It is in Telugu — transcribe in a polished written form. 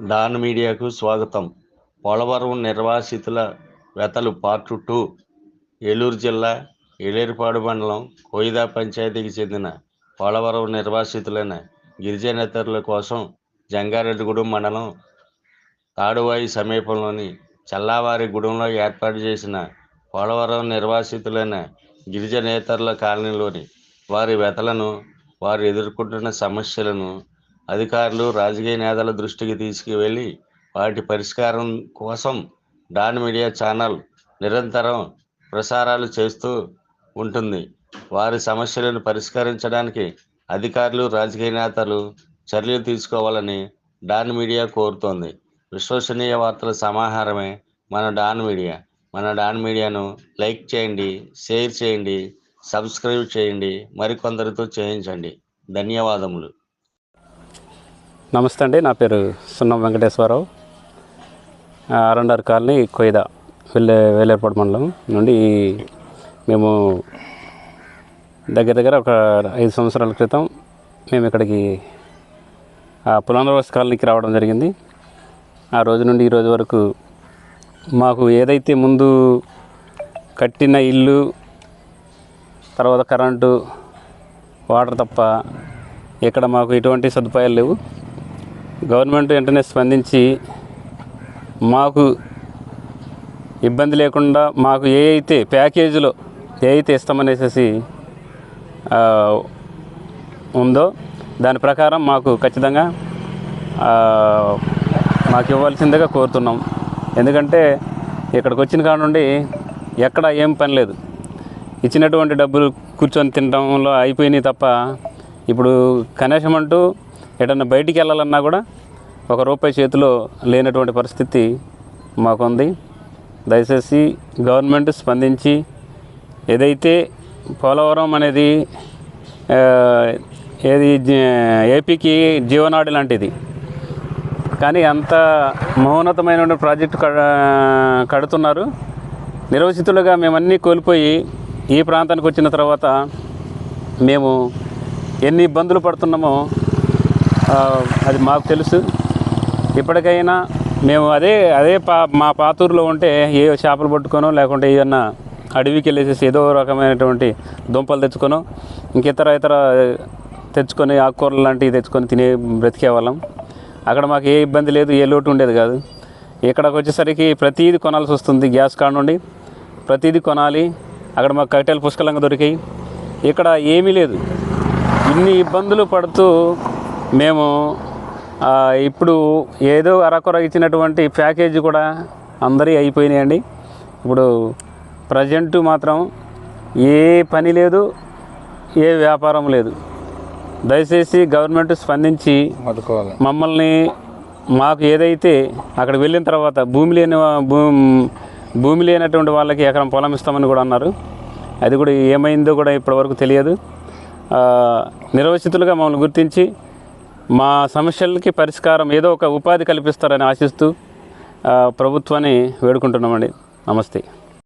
డాన్ మీడియాకు స్వాగతం. పోలవరం నిర్వాసితుల వ్యతలు పార్ట్ 2. ఏలూరు జిల్లా ఏలేరుపాడు మండలం కోయిదా పంచాయతీకి చెందిన పోలవరం నిర్వాసితులైన గిరిజనేతరుల కోసం జంగారెడ్డిగూడెం మండలం తాడువాయి సమీపంలోని చల్లావారిగూడెంలో ఏర్పాటు చేసిన పోలవరం నిర్వాసితులైన గిరిజనేతరుల కాలనీలోని వారి వ్యతలను, వారు ఎదుర్కొంటున్న సమస్యలను అధికారులు, రాజకీయ నేతల దృష్టికి తీసుకువెళ్ళి వాటి పరిష్కారం కోసం డాన్ మీడియా ఛానల్ నిరంతరం ప్రసారాలు చేస్తూ ఉంటుంది. వారి సమస్యలను పరిష్కరించడానికి అధికారులు, రాజకీయ నేతలు చర్యలు తీసుకోవాలని డాన్ మీడియా కోరుతోంది. విశ్వసనీయ వార్తల సమాహారమే మన డాన్ మీడియా. మన డాన్ మీడియాను లైక్ చేయండి, షేర్ చేయండి, సబ్స్క్రైబ్ చేయండి, మరికొందరితో చేయించండి. ధన్యవాదములు. నమస్తే అండి, నా పేరు సున్నం వెంకటేశ్వరరావు. ఆర్ఎండ్ఆర్ కాలనీ కోయిదా వేలేరుపాడు మండలం నుండి మేము దగ్గర ఒక 5 సంవత్సరాల క్రితం మేము ఇక్కడికి పునర్వాస కాలనీకి రావడం జరిగింది. ఆ రోజు నుండి ఈ రోజు వరకు మాకు ఏదైతే ముందు కట్టిన ఇల్లు, తర్వాత కరెంటు, వాటర్ తప్ప ఇక్కడ మాకు ఎటువంటి సదుపాయాలు లేవు. గవర్నమెంట్ వెంటనే స్పందించి మాకు ఇబ్బంది లేకుండా మాకు ఏ అయితే ప్యాకేజీలో ఇస్తామనేసి ఉందో దాని ప్రకారం మాకు ఖచ్చితంగా మాకు ఇవ్వాల్సిందిగా కోరుతున్నాం. ఎందుకంటే ఇక్కడికి వచ్చిన కాడ నుండి ఎక్కడ ఏం పని లేదు. ఇచ్చినటువంటి డబ్బులు కూర్చొని తినడంలో అయిపోయినాయి తప్ప ఇప్పుడు కనీసం అంటూ ఎటన్నా బయటికి వెళ్ళాలన్నా కూడా ₹1 చేతిలో లేనటువంటి పరిస్థితి మాకుంది. దయచేసి గవర్నమెంట్ స్పందించి ఏదైతే పోలవరం అనేది ఏపీకి జీవనాడి లాంటిది, కానీ అంత మహోన్నతమైన ప్రాజెక్టు కడుతున్నారు. నిర్వసితులుగా మేమన్నీ కోల్పోయి ఈ ప్రాంతానికి వచ్చిన తర్వాత మేము ఎన్ని ఇబ్బందులు పడుతున్నామో అది మాకు తెలుసు. ఇప్పటికైనా మేము అదే మా పాతూరులో ఉంటే ఏ చేపలు పట్టుకోనో లేకుంటే ఏదన్నా అడవికి వెళ్ళేసేసి ఏదో రకమైనటువంటి దుంపలు తెచ్చుకోనో ఇతర తెచ్చుకొని ఆకుకూరలు లాంటివి తెచ్చుకొని తినే బ్రతికే వాళ్ళం. అక్కడ మాకు ఏ ఇబ్బంది లేదు, ఏ లోటు ఉండేది కాదు. ఇక్కడికి వచ్చేసరికి ప్రతిదీ కొనాల్సి వస్తుంది. గ్యాస్ కాడ నుండి ప్రతిదీ కొనాలి. అక్కడ మాకు కట్టెలు పుష్కలంగా దొరికాయి. ఇక్కడ ఏమీ లేదు. ఇన్ని ఇబ్బందులు పడుతూ మేము ఇప్పుడు ఏదో అరకొర ఇచ్చినటువంటి ప్యాకేజీ కూడా అందరి అయిపోయినాయండి. ఇప్పుడు ప్రజెంటు మాత్రం ఏ పని లేదు, ఏ వ్యాపారం లేదు. దయచేసి గవర్నమెంట్ స్పందించి మమ్మల్ని మాకు ఏదైతే అక్కడికి వెళ్ళిన తర్వాత భూమి లేనటువంటి వాళ్ళకి ఎకరం పొలం ఇస్తామని కూడా అన్నారు. అది కూడా ఏమైందో కూడా ఇప్పటివరకు తెలియదు. నిర్వసితులుగా మమ్మల్ని గుర్తించి మా సమస్యలకి పరిష్కారం ఏదో ఒక ఉపాధి కల్పిస్తారని ఆశిస్తూ ప్రభుత్వాన్ని వేడుకుంటున్నామండి. నమస్తే.